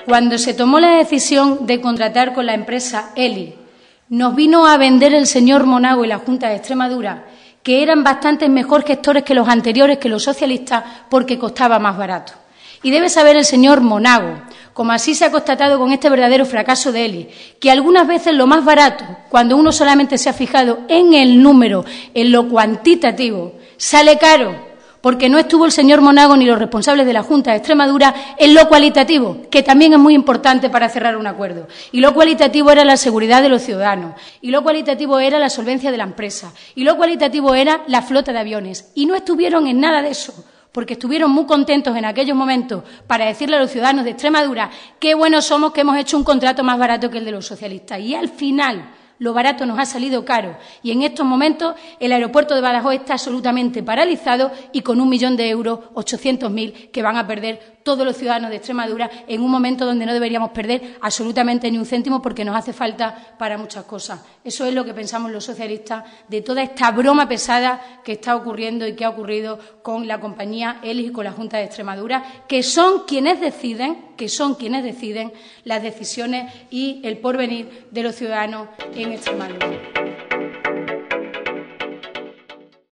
Cuando se tomó la decisión de contratar con la empresa Elis, nos vino a vender el señor Monago y la Junta de Extremadura que eran bastante mejor gestores que los anteriores, que los socialistas, porque costaba más barato. Y debe saber el señor Monago, como así se ha constatado con este verdadero fracaso de Elis, que algunas veces lo más barato, cuando uno solamente se ha fijado en el número, en lo cuantitativo, sale caro, porque no estuvo el señor Monago ni los responsables de la Junta de Extremadura en lo cualitativo, que también es muy importante para cerrar un acuerdo. Y lo cualitativo era la seguridad de los ciudadanos, y lo cualitativo era la solvencia de la empresa, y lo cualitativo era la flota de aviones. Y no estuvieron en nada de eso, porque estuvieron muy contentos en aquellos momentos para decirle a los ciudadanos de Extremadura qué buenos somos, que hemos hecho un contrato más barato que el de los socialistas. Y al final lo barato nos ha salido caro y en estos momentos el aeropuerto de Badajoz está absolutamente paralizado y con 1 millón de euros, 800.000, que van a perder todos los ciudadanos de Extremadura en un momento donde no deberíamos perder absolutamente ni un céntimo porque nos hace falta para muchas cosas. Eso es lo que pensamos los socialistas de toda esta broma pesada que está ocurriendo y que ha ocurrido con la compañía Elis y con la Junta de Extremadura, que son quienes deciden las decisiones y el porvenir de los ciudadanos en Extremadura.